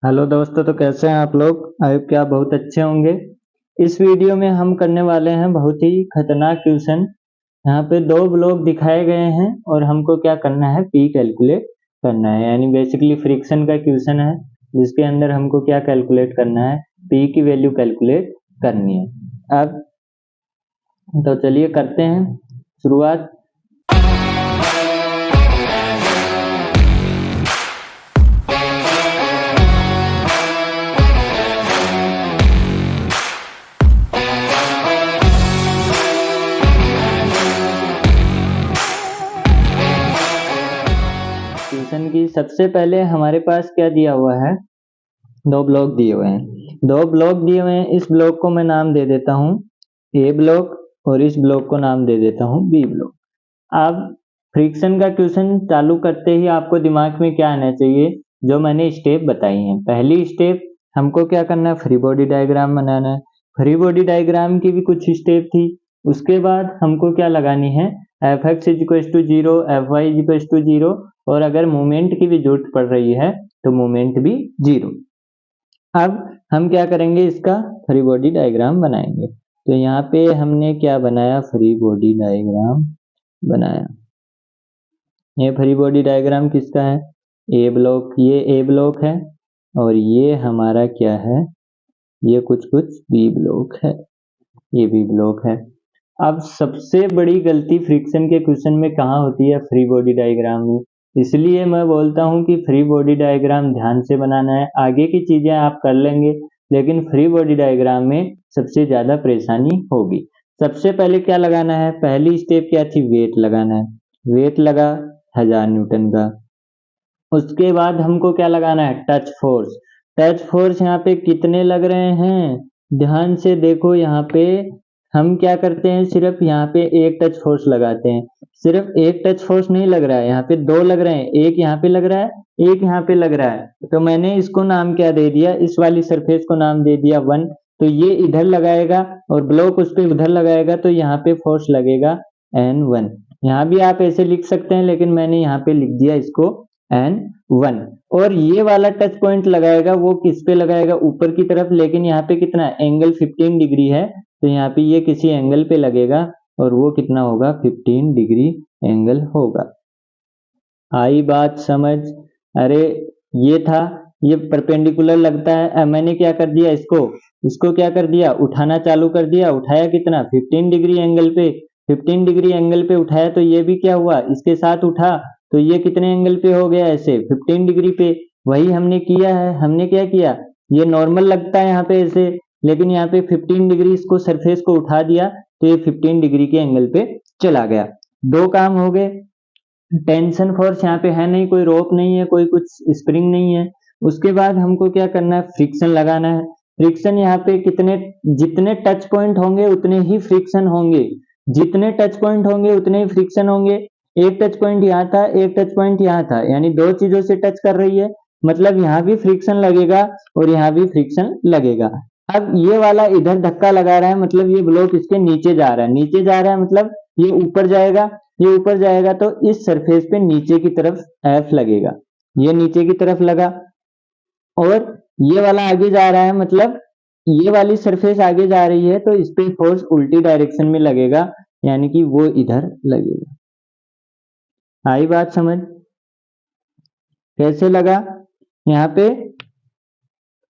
Hello दोस्तों, तो कैसे हैं आप लोग। आई होप कि आप बहुत अच्छे होंगे। इस वीडियो में हम करने वाले हैं बहुत ही खतरनाक क्वेश्चन। यहाँ पे दो ब्लॉक दिखाए गए हैं और हमको क्या करना है, पी कैलकुलेट करना है। यानी बेसिकली फ्रिक्शन का क्वेश्चन है जिसके अंदर हमको क्या कैलकुलेट करना है, पी की वैल्यू कैलकुलेट करनी है। अब तो चलिए करते हैं शुरुआत। क्वेश्चन की सबसे पहले हमारे पास क्या दिया हुआ है, दो ब्लॉक दिए हुए हैं। दो ब्लॉक दिए हुए हैं, इस ब्लॉक को मैं नाम दे देता हूँ ए ब्लॉक और इस ब्लॉक को नाम दे देता हूँ बी ब्लॉक। अब फ्रिक्शन का क्वेश्चन चालू करते ही आपको दिमाग में क्या आना चाहिए, जो मैंने स्टेप बताई हैं। पहली स्टेप हमको क्या करना है, फ्री बॉडी डायग्राम बनाना है। फ्री बॉडी डायग्राम की भी कुछ स्टेप थी। उसके बाद हमको क्या लगानी है, F X is equal to zero, F Y is equal to zero, और अगर मूवमेंट की भी जरूरत पड़ रही है तो मूवमेंट भी जीरो। अब हम क्या करेंगे, इसका फ्री बॉडी डायग्राम बनाएंगे। तो यहाँ पे हमने क्या बनाया, फ्री बॉडी डायग्राम बनाया। ये फ्री बॉडी डायग्राम किसका है, ए ब्लॉक, ये ए ब्लॉक है और ये हमारा क्या है, ये कुछ बी ब्लॉक है, ये बी ब्लॉक है। अब सबसे बड़ी गलती फ्रिक्शन के क्वेश्चन में कहाँ होती है, फ्री बॉडी डायग्राम में। इसलिए मैं बोलता हूँ कि फ्री बॉडी डायग्राम ध्यान से बनाना है। आगे की चीजें आप कर लेंगे लेकिन फ्री बॉडी डायग्राम में सबसे ज्यादा परेशानी होगी। सबसे पहले क्या लगाना है, पहली स्टेप क्या थी, वेट लगाना है। वेट लगा 1000 न्यूटन का। उसके बाद हमको क्या लगाना है, टच फोर्स। टच फोर्स यहाँ पे कितने लग रहे हैं, ध्यान से देखो। यहाँ पे हम क्या करते हैं, सिर्फ यहाँ पे एक टच फोर्स लगाते हैं। सिर्फ एक टच फोर्स नहीं लग रहा है, यहाँ पे दो लग रहे हैं। एक यहाँ पे लग रहा है, एक यहाँ पे लग रहा है। तो मैंने इसको नाम क्या दे दिया, इस वाली सरफेस को नाम दे दिया 1। तो ये इधर लगाएगा और ब्लॉक उस पर उधर लगाएगा, तो यहाँ पे फोर्स लगेगा N1। यहाँ भी आप ऐसे लिख सकते हैं लेकिन मैंने यहाँ पे लिख दिया इसको N1। और ये वाला टच पॉइंट लगाएगा, वो किस पे लगाएगा, ऊपर की तरफ। लेकिन यहाँ पे कितना एंगल 15 डिग्री है, तो यहाँ पे ये किसी एंगल पे लगेगा और वो कितना होगा, 15 डिग्री एंगल होगा। आई बात समझ। अरे ये था, ये परपेंडिकुलर लगता है। अब मैंने क्या कर दिया, इसको क्या कर दिया, उठाना चालू कर दिया। उठाया कितना, 15 डिग्री एंगल पे। 15 डिग्री एंगल पे उठाया तो ये भी क्या हुआ, इसके साथ उठा तो ये कितने एंगल पे हो गया, ऐसे 15 डिग्री पे। वही हमने किया है। हमने क्या किया, ये नॉर्मल लगता है यहाँ पे ऐसे, लेकिन यहाँ पे 15 डिग्री इसको सरफेस को उठा दिया तो ये 15 डिग्री के एंगल पे चला गया। दो काम हो गए। टेंशन फोर्स यहाँ पे है नहीं, कोई रोप नहीं है, कोई कुछ स्प्रिंग नहीं है। उसके बाद हमको क्या करना है, फ्रिक्शन लगाना है। फ्रिक्शन यहाँ पे कितने, जितने टच पॉइंट होंगे उतने ही फ्रिक्शन होंगे। जितने टच पॉइंट होंगे उतने ही फ्रिक्शन होंगे। एक टच पॉइंट यहाँ था, एक टच पॉइंट यहाँ था, यानी दो चीजों से टच कर रही है, मतलब यहाँ भी फ्रिक्शन लगेगा और यहाँ भी फ्रिक्शन लगेगा। अब ये वाला इधर धक्का लगा रहा है, मतलब ये ब्लॉक इसके नीचे जा रहा है। नीचे जा रहा है मतलब ये ऊपर जाएगा, ये ऊपर जाएगा तो इस सरफेस पे नीचे की तरफ एफ लगेगा। ये नीचे की तरफ लगा और ये वाला आगे जा रहा है, मतलब ये वाली सरफेस आगे जा रही है तो इस पे फोर्स उल्टी डायरेक्शन में लगेगा, यानी कि वो इधर लगेगा। आई बात समझ। कैसे लगा, यहाँ पे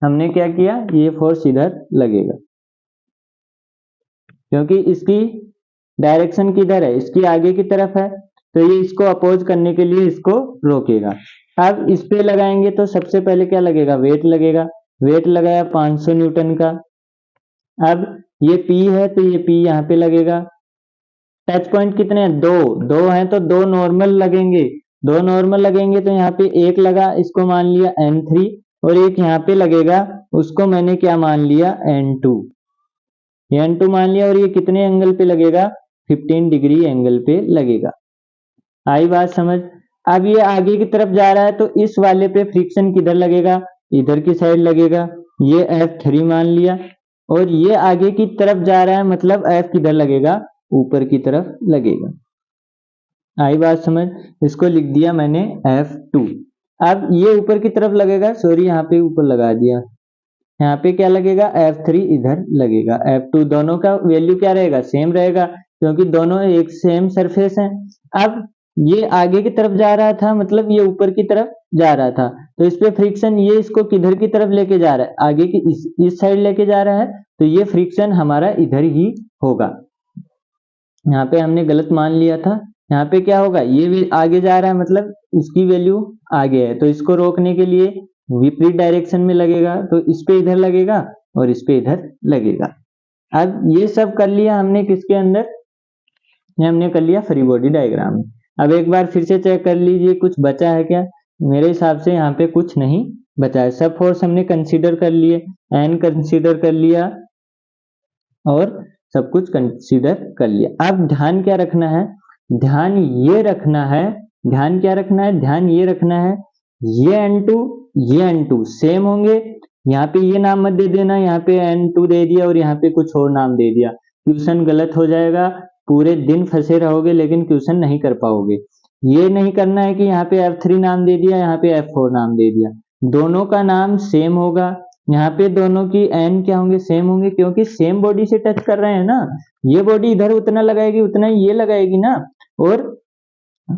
हमने क्या किया, ये फोर्स इधर लगेगा क्योंकि इसकी डायरेक्शन किधर है, इसकी आगे की तरफ है, तो ये इसको अपोज करने के लिए इसको रोकेगा। अब इस पे लगाएंगे तो सबसे पहले क्या लगेगा, वेट लगेगा। वेट लगाया 500 न्यूटन का। अब ये P है तो ये P यहाँ पे लगेगा। टच पॉइंट कितने हैं, दो हैं तो दो नॉर्मल लगेंगे। दो नॉर्मल लगेंगे तो यहाँ पे एक लगा, इसको मान लिया N3, और एक यहाँ पे लगेगा, उसको मैंने क्या मान लिया, N2। ये N2 मान लिया और ये कितने एंगल पे लगेगा, 15 डिग्री एंगल पे लगेगा। आई बात समझ। अब ये आगे की तरफ जा रहा है तो इस वाले पे फ्रिक्शन किधर लगेगा, इधर की साइड लगेगा। ये F3 मान लिया और ये आगे की तरफ जा रहा है, मतलब F किधर लगेगा, ऊपर की तरफ लगेगा। आई बात समझ। इसको लिख दिया मैंने F2। अब ये ऊपर की तरफ लगेगा, सॉरी यहाँ पे ऊपर लगा दिया, यहाँ पे क्या लगेगा F3 इधर लगेगा, F2 दोनों का वैल्यू क्या रहेगा, सेम रहेगा, क्योंकि दोनों एक सेम सरफेस हैं। अब ये आगे की तरफ जा रहा था, मतलब ये ऊपर की तरफ जा रहा था, तो इस पे फ्रिक्शन ये इसको किधर की तरफ लेके जा रहा है, आगे की इस साइड लेके जा रहा है, तो ये फ्रिक्शन हमारा इधर ही होगा। यहाँ पे हमने गलत मान लिया था, यहाँ पे क्या होगा, ये भी आगे जा रहा है, मतलब इसकी वैल्यू आगे है, तो इसको रोकने के लिए विपरीत डायरेक्शन में लगेगा, तो इस पे इधर लगेगा और इस पे इधर लगेगा। अब ये सब कर लिया हमने किसके अंदर, ये हमने कर लिया फ्री बॉडी डायग्राम में। अब एक बार फिर से चेक कर लीजिए कुछ बचा है क्या, मेरे हिसाब से यहाँ पे कुछ नहीं बचा है, सब फोर्स हमने कंसीडर कर लिए, एन कंसीडर कर लिया और सब कुछ कंसीडर कर लिया। अब ध्यान क्या रखना है, ध्यान ये रखना है, ध्यान क्या रखना है, ध्यान ये रखना है, ये N2 सेम होंगे, यहाँ पे ये नाम मत दे देना, यहाँ पे N2 दे दिया और यहाँ पे कुछ और नाम दे दिया, क्वेश्चन गलत हो जाएगा, पूरे दिन फंसे रहोगे लेकिन क्वेश्चन नहीं कर पाओगे। ये नहीं करना है कि यहाँ पे F3 नाम दे दिया, यहाँ पे F4 नाम दे दिया, दोनों का नाम सेम होगा, यहाँ पे दोनों की एन क्या होंगे, सेम होंगे, क्योंकि सेम बॉडी से टच कर रहे हैं ना, ये बॉडी इधर उतना लगाएगी उतना ही ये लगाएगी ना, और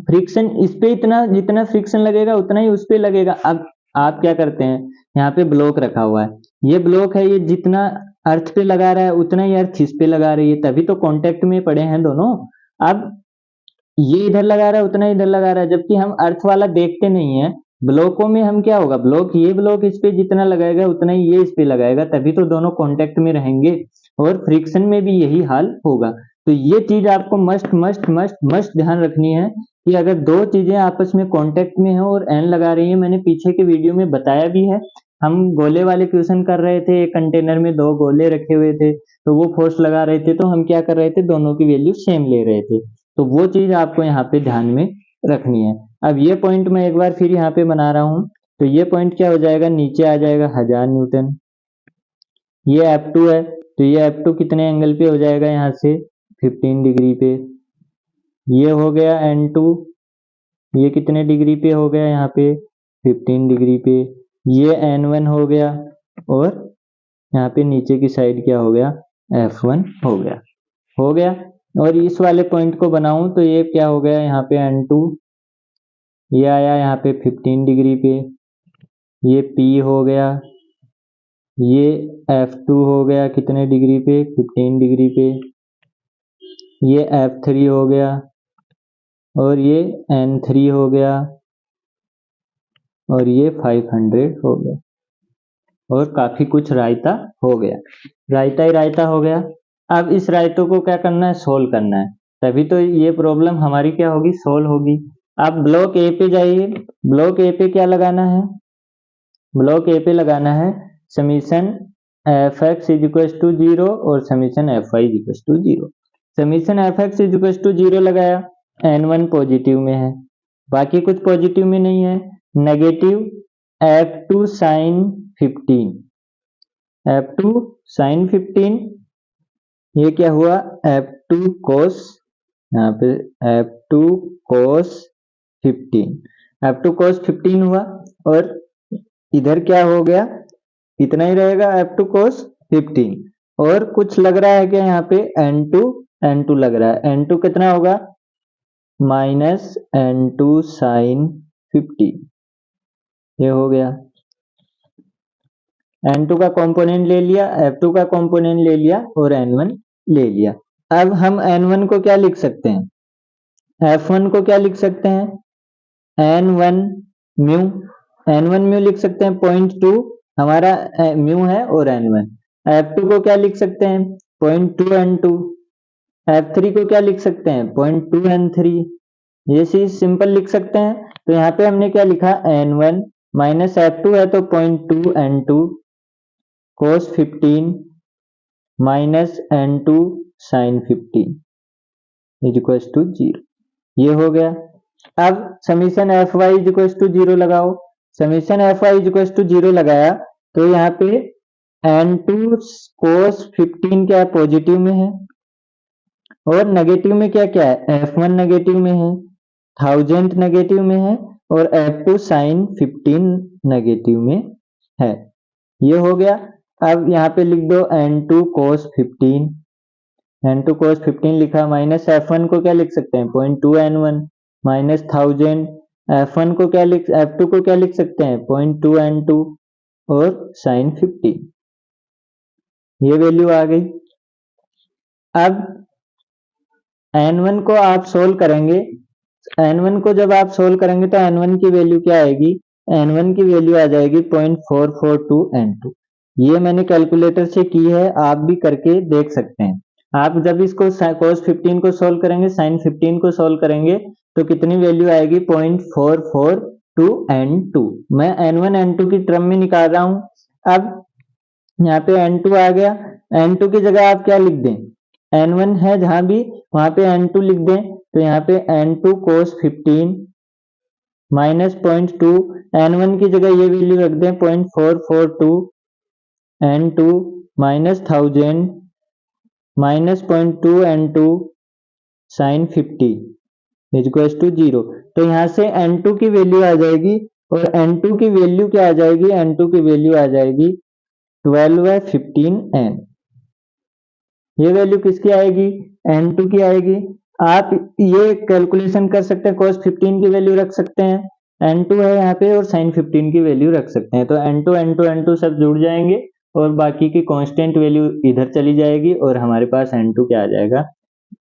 फ्रिक्शन इस पे इतना जितना फ्रिक्शन लगेगा उतना ही उस पे लगेगा। अब आप क्या करते हैं, यहाँ पे ब्लॉक रखा हुआ है, ये ब्लॉक है, ये जितना अर्थ पे लगा रहा है उतना ही अर्थ इस पे लगा रही है, तभी तो कांटेक्ट में पड़े हैं दोनों। अब ये इधर लगा रहा है उतना इधर लगा रहा है, जबकि हम अर्थ वाला देखते नहीं है, ब्लॉकों में हम क्या होगा, ये ब्लॉक इस पे जितना लगाएगा उतना ही ये इस पे लगाएगा, तभी तो दोनों कांटेक्ट में रहेंगे, और फ्रिक्शन में भी यही हाल होगा। तो ये चीज आपको मस्ट मस्ट मस्ट मस्ट ध्यान रखनी है कि अगर दो चीजें आपस में कांटेक्ट में है और एन लगा रही है, मैंने पीछे के वीडियो में बताया भी है, हम गोले वाले क्वेश्चन कर रहे थे, एक कंटेनर में दो गोले रखे हुए थे, तो वो फोर्स लगा रहे थे, तो हम क्या कर रहे थे, दोनों की वैल्यू सेम ले रहे थे, तो वो चीज आपको यहाँ पे ध्यान में रखनी है। अब ये पॉइंट मैं एक बार फिर यहाँ पे बना रहा हूँ, तो ये पॉइंट क्या हो जाएगा, नीचे आ जाएगा 1000 न्यूटन, ये F2 है, तो ये F2 कितने एंगल पे हो जाएगा, यहाँ से 15 डिग्री पे, ये हो गया N2, ये कितने डिग्री पे हो गया, यहाँ पे 15 डिग्री पे, ये N1 हो गया, और यहाँ पे नीचे की साइड क्या हो गया, F1 हो गया। और इस वाले पॉइंट को बनाऊं तो ये क्या हो गया, यहाँ पे N2, ये आया यहाँ पे 15 डिग्री पे, ये P हो गया, ये F2 हो गया कितने डिग्री पे, 15 डिग्री पे, ये F3 हो गया, और ये N3 हो गया, और ये 500 हो गया, और काफी कुछ रायता हो गया, रायता ही रायता हो गया। अब इस रायतों को क्या करना है, सोल्व करना है, तभी तो ये प्रॉब्लम हमारी क्या होगी, सोल्व होगी। अब ब्लॉक ए पे जाइए, ब्लॉक ए पे क्या लगाना है, ब्लॉक ए पे लगाना है summation Fx is equal to 0 और summation Fy is equal to 0। Summation Fx is equal to 0 लगाया, N1 पॉजिटिव में है, बाकी कुछ पॉजिटिव में नहीं है, negative F2 sine 15, F2 sine 15, ये क्या हुआ, F2 cos, यहाँ पे F2 cos 15, F2 cos 15 हुआ, और इधर क्या हो गया, इतना ही रहेगा F2 cos 15, और कुछ लग रहा है क्या, यहाँ पे N2 लग रहा है, N2 कितना होगा, माइनस N2 साइन 15, ये हो गया, N2 का कंपोनेंट ले लिया, F2 का कंपोनेंट ले लिया, और N1 ले लिया। अब हम N1 को क्या लिख सकते हैं, F1 को क्या लिख सकते हैं, N1 म्यू, N1 म्यू लिख सकते हैं, 0.2 हमारा म्यू है, और N1। F2 को क्या लिख सकते हैं, 0.2 N2, F3 को क्या लिख सकते हैं, 0.2 N3, ये चीज सिंपल लिख सकते हैं। तो यहाँ पे हमने क्या लिखा, N1 माइनस F2 है तो 0.2 N2 cos 15 minus N2 sine 15 is equal to 0, ये हो गया। अब summation Fy is equal to 0 लगाओ, summation Fy is equal to 0 लगाया, तो यहाँ पे N2 cos 15 क्या है, पॉजिटिव में है, और नेगेटिव में क्या क्या है, F1 नेगेटिव में है, 1000 नेगेटिव में है, और F2 साइन 15 नेगेटिव में है। ये हो गया। अब यहाँ पे लिख दो N2 cos 15, N2 cos 15 लिखा, माइनस F1 को क्या लिख सकते हैं 0.2 N1 माइनस 1000, F1 को क्या लिख F2 को क्या लिख सकते हैं 0.2 N2 और साइन 15, ये वैल्यू आ गई। अब N1 को आप सोल्व करेंगे, N1 को जब आप सोल्व करेंगे तो N1 की वैल्यू क्या आएगी, N1 की वैल्यू आ जाएगी 0.442 N2। ये मैंने कैलकुलेटर से की है, आप भी करके देख सकते हैं। आप जब इसको cos 15 को सोल्व करेंगे, sin 15 को सोल्व करेंगे तो कितनी वैल्यू आएगी 0.442 N2। मैं N1 N2 की टर्म में निकाल रहा हूं। अब यहाँ पे N2 आ गया, N2 की जगह आप क्या लिख दें, N1 है जहां भी वहां पे N2 लिख दें, तो यहाँ पे N2 cos 15 माइनस 0.2, N1 की जगह ये वैल्यू रख दें 0.442 N2 minus 1000 minus 0.2 N2 sine 50 equals to 0। तो यहाँ से N2 की वैल्यू आ जाएगी, और N2 की वैल्यू क्या आ जाएगी, N2 की वैल्यू आ जाएगी 12/15n। ये वैल्यू किसकी आएगी, N2 की आएगी। आप ये कैलकुलेशन कर सकते हैं, cos 15 की वैल्यू रख सकते हैं, N2 है यहाँ पे, और sin 15 की वैल्यू रख सकते हैं। तो N2 N2 N2 सब जुड़ जाएंगे और बाकी की कांस्टेंट वैल्यू इधर चली जाएगी और हमारे पास N2 क्या आ जाएगा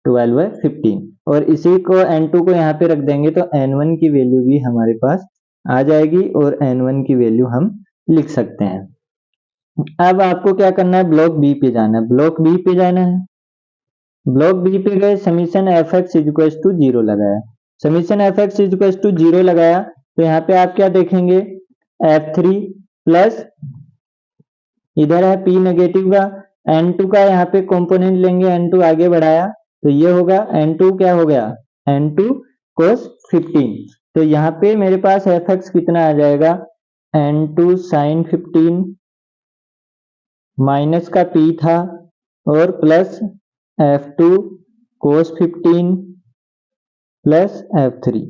12/15, और इसी को N2 को यहाँ पे रख देंगे तो N1 की वैल्यू भी हमारे पास आ जाएगी और N1 की वैल्यू हम लिख सकते हैं। अब आपको क्या करना है, ब्लॉक बी पे जाना है। ब्लॉक बी पे जाना है, ब्लॉक बी पे गए, summation F X equals to 0 लगाया, summation F X equals to 0 लगाया, तो यहाँ पे आप क्या देखेंगे F3 प्लस इधर है P नेगेटिव का, N2 का यहाँ पे कंपोनेंट लेंगे, N2 आगे बढ़ाया तो ये होगा N2 क्या हो गया N2 cos 15। तो यहाँ पे मेरे पास एफ एक्स कितना आ जाएगा N2 साइन 15 माइनस का P था और plus F2 cos 15 plus F3,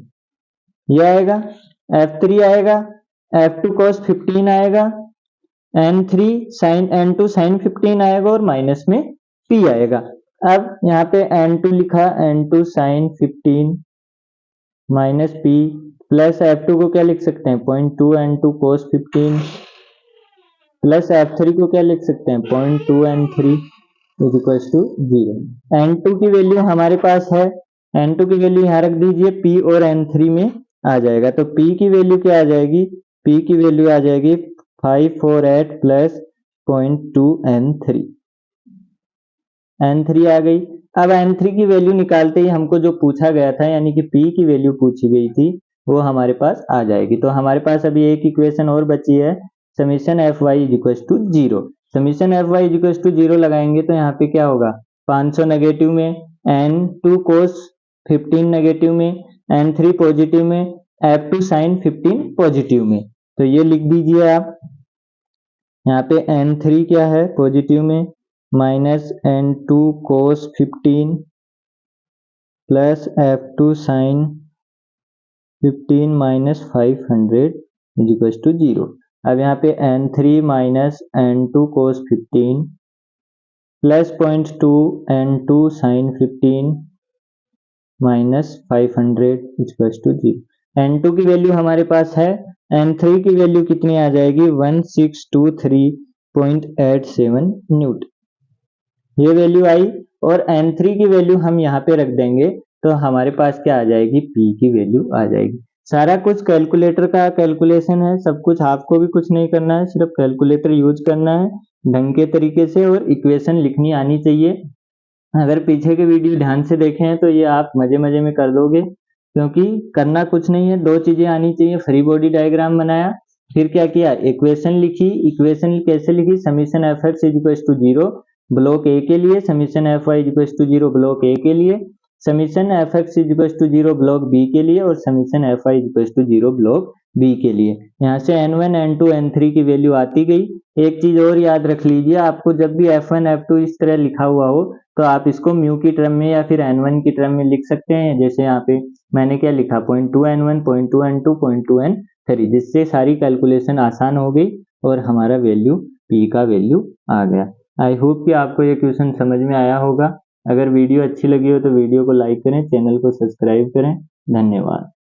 ये आएगा, F3 आएगा, F2 cos 15 आएगा, N2 साइन 15 आएगा और माइनस में P आएगा। अब यहाँ पे N2 लिखा, N2 sine 15 minus P plus F2 को क्या लिख सकते हैं 0.2 N2 cos 15 प्लस F3 को क्या लिख सकते हैं 0.2 N3 इक्वल्स टू 0। N2 की वैल्यू हमारे पास है, N2 की वैल्यू यहाँ रख दीजिए, P और N3 में आ जाएगा। तो P की वैल्यू क्या आ जाएगी, P की वैल्यू आ जाएगी 548 प्लस 0.2 N3, N3 आ गई। अब N3 की वैल्यू निकालते ही हमको जो पूछा गया था यानी कि P की वैल्यू पूछी गई थी वो हमारे पास आ जाएगी। तो हमारे पास अभी एक इक्वेशन और बची है, summation F Y equals to 0। Summation F Y equals to 0 लगाएंगे तो यहाँ पे क्या होगा 500 नेगेटिव में, N2 cos 15 नेगेटिव में, N3 पॉजिटिव में, F2 साइन 15 पॉजिटिव में। तो ये लिख दीजिए आप, यहाँ पे N3 क्या है पॉजिटिव में minus N2 cos 15 plus F2 sine 15 minus 500 equals to 0। अब यहाँ पे N3 minus N2 cos 15 plus 0.2 N2 sine 15 minus 500 equals to 0। N2 की वैल्यू हमारे पास है, N3 की वैल्यू कितनी आ जाएगी 1623.87 न्यूटन, ये वैल्यू आई। और N3 की वैल्यू हम यहाँ पे रख देंगे तो हमारे पास क्या आ जाएगी P की वैल्यू आ जाएगी। सारा कुछ कैलकुलेटर का कैलकुलेशन है, सब कुछ आपको भी कुछ नहीं करना है, सिर्फ कैलकुलेटर यूज करना है ढंग के तरीके से और इक्वेशन लिखनी आनी चाहिए। अगर पीछे के वीडियो ध्यान से देखे हैं तो ये आप मजे मजे में कर दोगे, क्योंकि करना कुछ नहीं है, दो चीजें आनी चाहिए, फ्री बॉडी डायग्राम बनाया, फिर क्या किया इक्वेशन लिखी। इक्वेशन कैसे लिखी, summation F X equals to 0 block A के लिए, summation F Y equals to 0 block A के लिए, summation F X equals to 0 block B के लिए और summation F Y equals to 0 block B के लिए। यहाँ से N1 N2 N3 की वैल्यू आती गई। एक चीज और याद रख लीजिए, आपको जब भी F1 F2 इस तरह लिखा हुआ हो तो आप इसको म्यू की टर्म में या फिर N1 की टर्म में लिख सकते हैं। जैसे यहाँ पे मैंने क्या लिखा 0.2n1, 0.2n2, 0.2n3, जिससे सारी कैलकुलेशन आसान हो गई और हमारा वैल्यू p का वैल्यू आ गया। आई होप कि आपको ये क्वेश्चन समझ में आया होगा। अगर वीडियो अच्छी लगी हो तो वीडियो को लाइक करें, चैनल को सब्सक्राइब करें। धन्यवाद।